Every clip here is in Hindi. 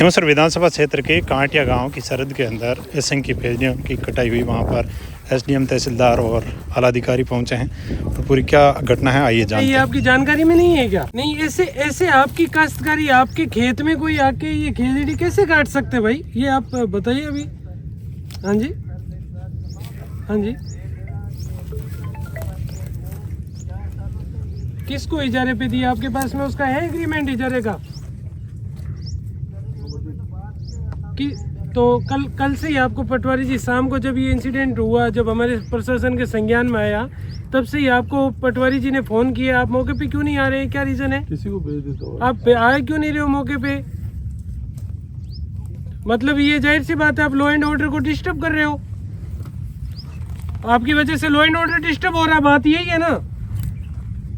खींवसर विधानसभा क्षेत्र के कांटिया गांव की सरहद के अंदर असंख्य पेड़ों की कटाई हुई। वहां पर एसडीएम, तहसीलदार और आला अधिकारी पहुंचे हैं। तो पूरी क्या घटना है, आइए जानते हैं। ये आपकी जानकारी में नहीं है क्या? नहीं, ऐसे ऐसे आपकी काश्तकारी, आपके खेत में कोई आके ये खेजड़ी कैसे काट सकते भाई? ये आप बताइए अभी। हाँ जी, हाँ जी, किसको इजारे पे दिया? आपके पास में उसका है एग्रीमेंट इजारे का? कि तो कल से ही आपको पटवारी जी, शाम को जब ये इंसिडेंट हुआ, जब हमारे प्रशासन के संज्ञान में आया, तब से ही आपको पटवारी जी ने फोन किया। आप मौके पे क्यों नहीं आ रहे हैं? क्या रीजन है? किसी को भेज देता हूँ। आप आए क्यों नहीं रहे हो मौके पे? मतलब ये जाहिर सी बात है, आप लॉ एंड ऑर्डर को डिस्टर्ब कर रहे हो। आपकी वजह से लॉ एंड ऑर्डर डिस्टर्ब हो रहा है, बात यही है ना।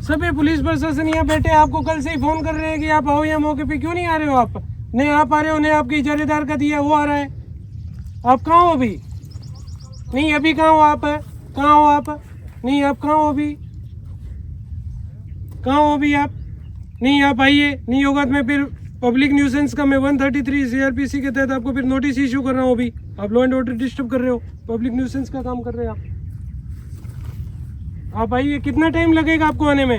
सभी पुलिस प्रशासन यहाँ बैठे आपको कल से ही फोन कर रहे हैं कि आप आओ यहाँ मौके पे, क्यों नहीं आ रहे हो? आप नहीं आप आ रहे हो, नहीं आपके इजारेदार का दिया वो आ रहा है। आप कहाँ हो अभी? नहीं अभी कहाँ हो आप? कहाँ हो आप? नहीं आप कहाँ हो अभी? कहाँ हो अभी आप? नहीं आप आइए, नहीं होगा तो मैं फिर पब्लिक न्यूसेंस का मैं 133 CRPC के तहत आपको फिर नोटिस इशू कर रहा हूँ। अभी आप लॉ एंड ऑर्डर डिस्टर्ब कर रहे हो, पब्लिक न्यूसेंस का काम कर रहे हैं आप आइए। कितना टाइम लगेगा आपको आने में?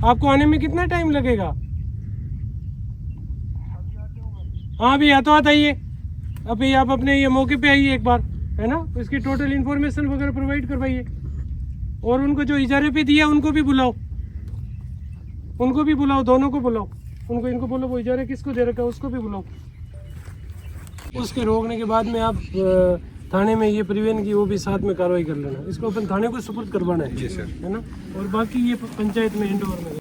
आपको आने में कितना टाइम लगेगा? हाँ अभी हाथों हाथ आइए। अभी आप अपने ये मौके पे आइए एक बार, है ना। इसकी टोटल इन्फॉर्मेशन वगैरह प्रोवाइड करवाइए। और उनको जो इजारे पे दिया उनको भी बुलाओ, उनको भी बुलाओ, दोनों को बुलाओ। उनको इनको बोलो वो इजारे किसको दे रखा है उसको भी बुलाओ। उसके रोकने के बाद में आप थाने में ये परिवहन की वो भी साथ में कार्रवाई कर लेना। इसको अपन थाने को सुपुर्द करवाना है, है ना। और बाकी ये पंचायत में हैंड ओवर में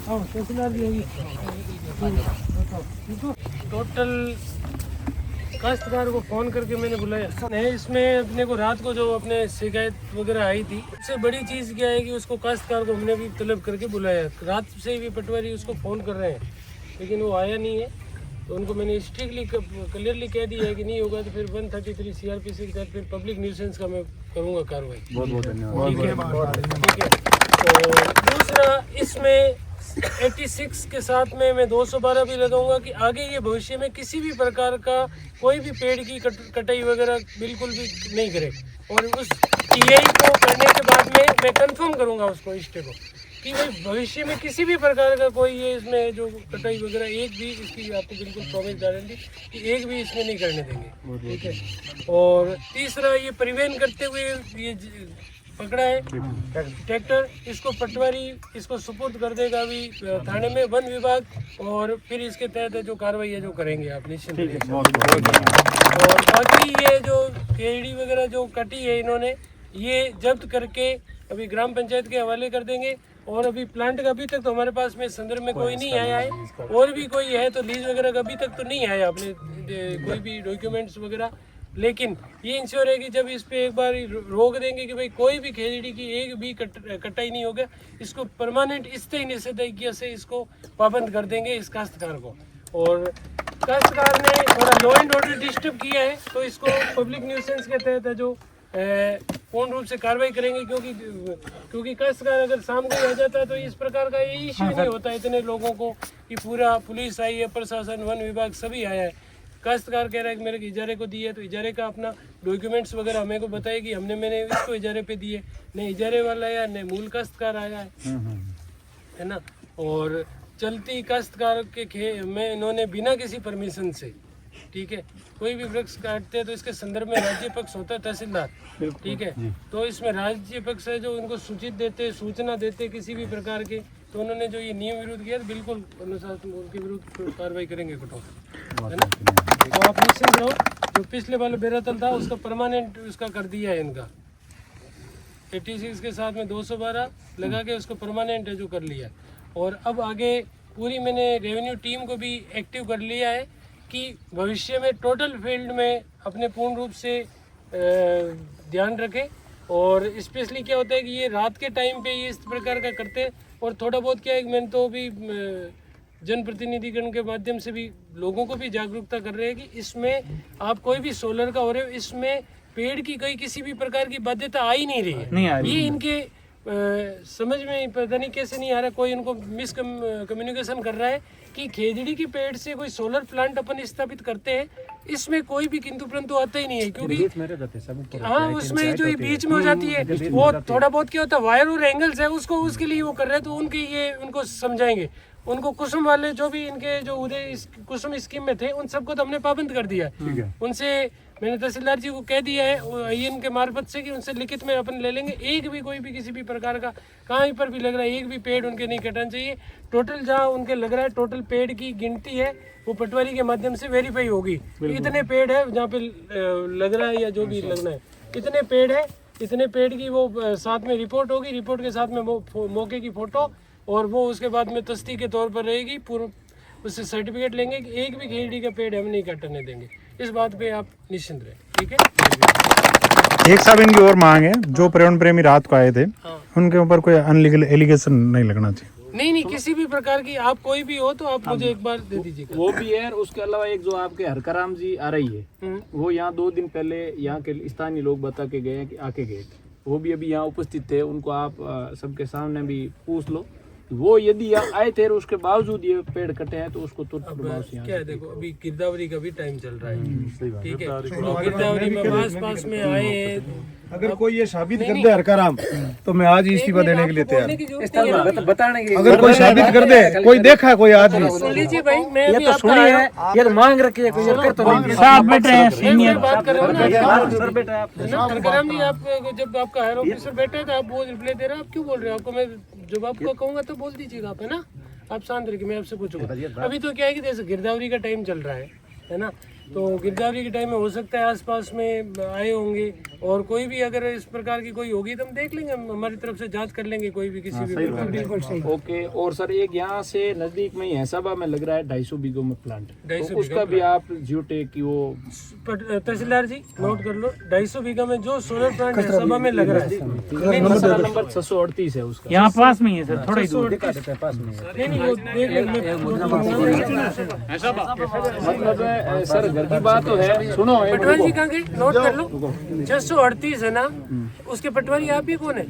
तहसीलदार भी होगी। टोटल काश्तकार को फ़ोन करके मैंने बुलाया है। इसमें अपने को रात को जो अपने शिकायत वगैरह आई थी, सबसे बड़ी चीज़ क्या है कि उसको काश्तकार को हमने भी तलब करके बुलाया। रात से भी पटवारी उसको फ़ोन कर रहे हैं, लेकिन वो आया नहीं है। तो उनको मैंने स्ट्रिक्टली क्लियरली कह दिया है कि नहीं होगा तो फिर 133 CRPC के तहत फिर पब्लिक न्यूसेंस का मैं करूँगा कार्रवाई। बहुत बहुत धन्यवाद। ठीक है। तो दूसरा, इसमें 86 के साथ में मैं 212 भी लगाऊंगा कि आगे ये भविष्य में किसी भी प्रकार का कोई भी पेड़ की कटाई वगैरह बिल्कुल भी नहीं करे। और उस टीआई को करने के बाद में मैं कंफर्म करूंगा उसको, स्टे को, कि भाई भविष्य में किसी भी प्रकार का कोई ये इसमें जो कटाई वगैरह एक भी, इसकी आपको बिल्कुल प्रॉमिस गारंटी कि एक भी इसमें नहीं करने देंगे। ठीक है। और तीसरा, ये परिवहन करते हुए ये पकड़ा है ट्रैक्टर, इसको पटवारी इसको सुपुर्द कर देगा अभी थाने में, वन विभाग, और फिर इसके तहत जो कार्रवाई है जो करेंगे आप निश्चित। और बाकी ये जो केड़ी वगैरह जो कटी है इन्होंने, ये जब्त करके अभी ग्राम पंचायत के हवाले कर देंगे। और अभी प्लांट का अभी तक तो हमारे पास में संदर्भ में कोई नहीं आया है, और भी कोई है तो लीज वगैरह का अभी तक तो नहीं आया अपने कोई भी डॉक्यूमेंट्स वगैरह। लेकिन ये इंश्योर है कि जब इस पे एक बार रोक देंगे कि भाई कोई भी खेजड़ी की एक भी कटाई नहीं होगा, इसको परमानेंट स्थायी निषेधाज्ञा से इसको पाबंद कर देंगे इस काश्तकार को। और काश्तकार ने थोड़ा लॉ एंड ऑर्डर डिस्टर्ब किया है तो इसको पब्लिक न्यूसेंस के तहत जो पूर्ण रूप से कार्रवाई करेंगे, क्योंकि काश्तकार अगर शाम को आ जाता है तो इस प्रकार का ये इश्यू नहीं होता इतने लोगों को कि पूरा पुलिस आई है, प्रशासन, वन विभाग सभी आया है। काश्तकार कह रहा है कि मेरे इजारे को दिए, तो इजारे का अपना डॉक्यूमेंट्स वगैरह हमें को बताए कि मैंने इसको इजारे पे दिए, नहीं इजारे वाला आया, नहीं मूल काश्तकार आया है ना। और चलती काश्तकार के में इन्होंने बिना किसी परमिशन से, ठीक है, कोई भी वृक्ष काटते हैं तो इसके संदर्भ में राज्य पक्ष होता है तहसीलदार, ठीक है। तो इसमें राज्य पक्ष है जो इनको सूचित देते, सूचना देते किसी भी प्रकार के। तो उन्होंने जो ये नियम विरुद्ध किया तो बिल्कुल अनुशासन उनके विरुद्ध कार्रवाई करेंगे कठोर, है ना। तो आप निश्चिंत रहो, जो पिछले वाला बेरातल था उसका परमानेंट उसका कर दिया है इनका। 86 के साथ में 212 लगा के उसको परमानेंट है जो कर लिया। और अब आगे पूरी मैंने रेवेन्यू टीम को भी एक्टिव कर लिया है कि भविष्य में टोटल फील्ड में अपने पूर्ण रूप से ध्यान रखें। और स्पेशली क्या होता है कि ये रात के टाइम पे ये इस प्रकार का करते हैं। और थोड़ा बहुत क्या है कि मैंने तो अभी जनप्रतिनिधिगण के माध्यम से भी लोगों को भी जागरूकता कर रहे हैं कि इसमें आप कोई भी सोलर का हो रहे हो, इसमें पेड़ की कोई किसी भी प्रकार की बाध्यता आ ही नहीं रही है। ये इनके समझ में पता नहीं कैसे नहीं आ रहा, कोई उनको मिस कम्युनिकेशन कर रहा है कि खेजड़ी के पेड़ से कोई सोलर प्लांट अपन स्थापित करते हैं, इसमें कोई भी किंतु परंतु आता ही नहीं है, क्योंकि हाँ उसमें जो ये बीच में हो जाती है वो थोड़ा बहुत क्या होता है वायर और एंगल्स है उसको उसके लिए वो कर रहे हैं, तो उनके ये उनको समझाएंगे। उनको कुसुम वाले जो भी इनके जो उदय कुसुम स्कीम में थे उन सबको तो हमने पाबंद कर दिया है। उनसे मैंने तहसीलदार जी को कह दिया है आईएन के मार्फत से कि उनसे लिखित में अपन ले लेंगे, एक भी कोई भी किसी भी प्रकार का कहीं पर भी लग रहा है एक भी पेड़ उनके नहीं कटाना चाहिए। टोटल जहाँ उनके लग रहा है टोटल पेड़ की गिनती है वो पटवारी के माध्यम से वेरीफाई होगी, इतने पेड़ है जहाँ पे लग रहा है या जो भी लगना है इतने पेड़ है, इतने पेड़ की वो साथ में रिपोर्ट होगी, रिपोर्ट के साथ में मौके की फोटो और वो उसके बाद में तस्दीक के तौर पर रहेगी, पूरा उससे सर्टिफिकेट लेंगे कि एक भी खेजड़ी का पेड़ हम नहीं काटने देंगे। इस बात पे आप निश्चिंत रहे, ठीक है। एक साहब इनकी और मांग है, जो पर्यावरण प्रेमी रात को आए थे उनके ऊपर कोई अनलीगल एलिगेशन नहीं लगना चाहिए। नहीं किसी भी प्रकार की आप कोई भी हो तो आप मुझे एक बार दे दीजिएगा। वो भी है, उसके अलावा एक जो आपके हरकाराम जी आ रही है वो यहाँ 2 दिन पहले यहाँ के स्थानीय लोग बता के गए कि आके गए थे, वो भी अभी यहाँ उपस्थित थे, उनको आप सबके सामने भी पूछ लो। वो यदि यहाँ आए थे और उसके बावजूद ये पेड़ कटे हैं तो उसको तुरंत प्रभाव से क्या है, देखो अभी गिरदावरी का भी टाइम चल रहा है, ठीक है, और गिरदावरी में पास में आए हैं, अगर कोई ये साबित कर दे हरकाराम तो मैं आज ही इस्तीफा देने के लिए तैयार हूँ। बताने की अगर कोई साबित कर दे, कोई देखा है कोई आदमी, सुन लीजिए भाई, मैं ये अभी तो आपका सुनी है, ये तो मांग रखी है, कोई कर तो नहीं साहब बैठे हैं सीनियर बात कर रहे हो ना सर, बेटा आप हरकराम जी, आप जब आपका हायर ऑफिसर बैठा है तो आप वो रिप्लाई दे रहे हो, आप क्यों बोल रहे हो? आपको मैं जब आपको कहूंगा तो बोल दीजिएगा आप, है ना, आप शांत रहिए, मैं आपसे पूछूंगा। अभी तो क्या है कि जैसे गिरदावरी का टाइम चल रहा है ना, तो गिरदावरी के टाइम में हो सकता है आसपास में आए होंगे और कोई भी अगर इस प्रकार की कोई होगी तो हम देख लेंगे, हम हमारी तरफ से जांच कर लेंगे कोई भी किसी भी प्रकार की। ओके। और सर एक यहाँ से नजदीक में हैसाबा में लग रहा है 250 बीघों में प्लांट, 250 तो उसका भी आप जियोटेक की वो तहसीलदार जी नोट कर लो, 250 बीघा में जो सोलर प्लांट हैसाबा में लग रहा है, मसला नंबर 638 है उसका, यहाँ पास में ही है सर, थोड़ा ही दूर। मतलब सर घर की बात तो है, सुनो पटवारी जी कहाँ गए, नोट कर लो, 638 है ना, उसके पटवारी आप ही कौन है?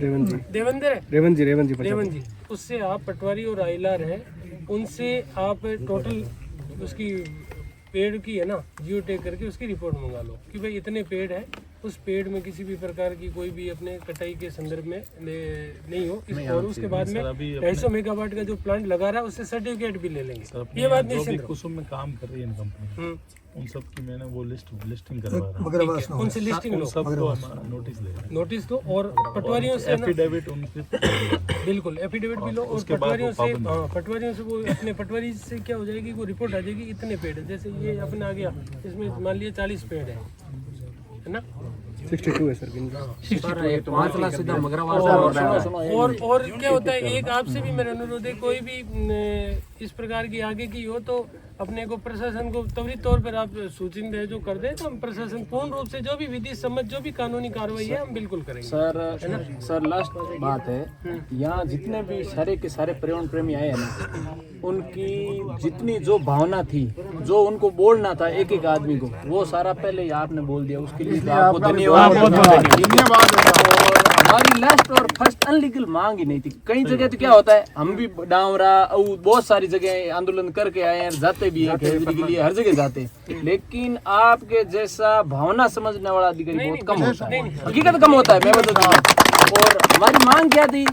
देवेंद्र है, रेवंत जी, उससे आप पटवारी और आइलार है, उनसे आप टोटल उसकी पेड़ की है ना जियो टैग करके उसकी रिपोर्ट मंगा लो कि भाई इतने पेड़ है, उस पेड़ में किसी भी प्रकार की कोई भी अपने कटाई के संदर्भ में नहीं हो और उसके बाद में 250 मेगावाट का जो प्लांट लगा रहा है उससे सर्टिफिकेट भी ले लेंगे। ये बात नहीं, कुसुम में काम कर रही है कंपनी, उन सब की मैंने वो लिस्टिंग करवा रहा हूं, उनसे लिस्टिंग लो, सबको नोटिस दो और पटवारियों से एफिडेविट उनसे बिल्कुल एफिडेविट भी लो और पटवारियों से वो अपने पटवारी से क्या हो जाएगी, वो रिपोर्ट आ जाएगी इतने पेड़ है, जैसे ये अपने आ गया इसमें मान लिया 40 पेड़ है ना, 62 है सर, और क्या होता है, एक आपसे भी मेरा अनुरोध है, कोई भी इस प्रकार की आगे की हो तो अपने को प्रशासन को त्वरित तौर पर आप सूचित है जो कर दे, तो हम प्रशासन पूर्ण रूप से जो भी विधि सम्मत जो भी कानूनी कार्रवाई है हम बिल्कुल करेंगे। सर लास्ट बात है, यहाँ जितने भी सारे के सारे पर्यावरण प्रेमी आए हैं ना, उनकी जितनी जो भावना थी, जो उनको बोलना था एक एक आदमी को, वो सारा पहले ही आपने बोल दिया, उसके लिए आपको धन्यवाद। हमारी लास्ट और फर्स्ट अनलीगल मांग ही नहीं थी। कई जगह तो क्या होता है, हम भी डावरा बहुत सारी जगह आंदोलन करके आए हैं, जाते भी हैं खेजड़ी के लिए, हर जगह जाते हैं, लेकिन आपके जैसा भावना समझने वाला अधिकारी बहुत कम होता है, हकीकत कम होता है, मैं बता दूं। और हमारी मांग क्या थी,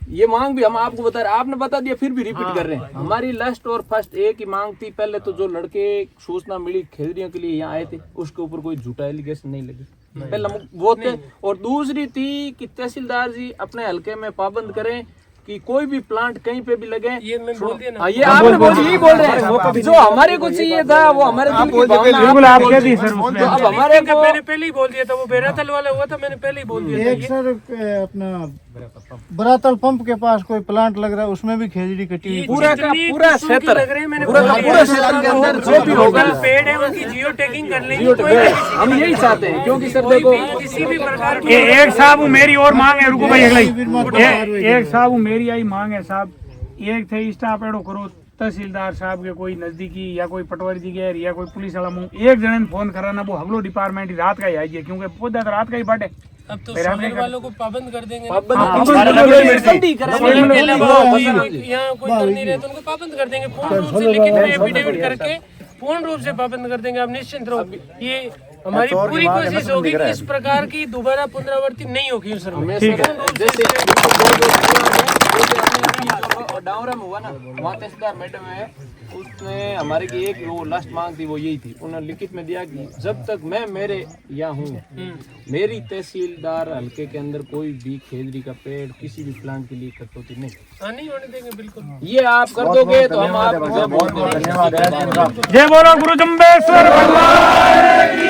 ये मांग भी हम आपको बता रहे, आपने बता दिया फिर भी रिपीट कर रहे हैं। हमारी लास्ट और फर्स्ट एक ही मांग थी, पहले तो जो लड़के सूचना मिली खेजड़ियों के लिए यहाँ आए थे, उसके ऊपर कोई झूठा एलिगेशन नहीं लगी, पहला वो थे। और दूसरी थी कि तहसीलदार जी अपने हल्के में पाबंद करें कि कोई भी प्लांट कहीं पे भी लगे। ये मैं बोल दिया ना, ये आपने बोल यही बोल रहे हैं, जो हमारे को चाहिए था वो हमारे दिल की भावना आप कह दी सर, तो अब हमारे को मैंने पहले ही बोल दिया था, वो बेरातल वाला हुआ था, मैंने पहले ही बोल दिया था। एक सर अपना बरातल पंप के पास कोई प्लांट लग रहा है, उसमें भी खेजड़ी कटी हुई, पूरा का पूरा क्षेत्र लग रहे हैं, मैंने पूरा क्षेत्र के अंदर जो भी होगा पेड़ है उनकी जियो टैगिंग कर लेंगे, हम यही चाहते हैं, क्योंकि सर देखो किसी भी प्रकार की एक साहब मेरी और मांग है, रुको भाई अगला एक साहब मेरी आई मांग है साहब, एक थे स्टाफ एडो करो तहसीलदार साहब के कोई नजदीकी या कोई पटवारी जी के या कोई पुलिस वाला मुंह एक जने ने फोन कराना वो हगलो डिपार्टमेंट ही रात का ही आई है क्योंकि पौधा तो रात का ही बाटे अब तो शहर वालों को पाबंद कर देंगे ना। यहाँ कोई कर नहीं रहे तो उनको पाबंद कर देंगे, पूर्ण रूप से लिखित में एफिडेविट करके पूर्ण रूप से पाबंद कर देंगे। आप निश्चिंत रहो, ये हमारी पूरी कोशिश होगी कि इस प्रकार की दोबारा पुनरावृत्ति नहीं होगी सर। डावरा में हुआ ना, वहाँ तहसीलदार मैडम है, उसने हमारे की एक वो लास्ट मांग थी, वो यही थी, उन्होंने लिखित में दिया कि जब तक मैं मेरे यहाँ हूँ मेरी तहसीलदार हल्के के अंदर कोई भी खेजड़ी का पेड़ किसी भी प्लांट के लिए कटौती नहीं होने देंगे बिल्कुल। ये आप कर दोगे तो हम आप जय बोलो गुरु जम्बेश्वर भगवान।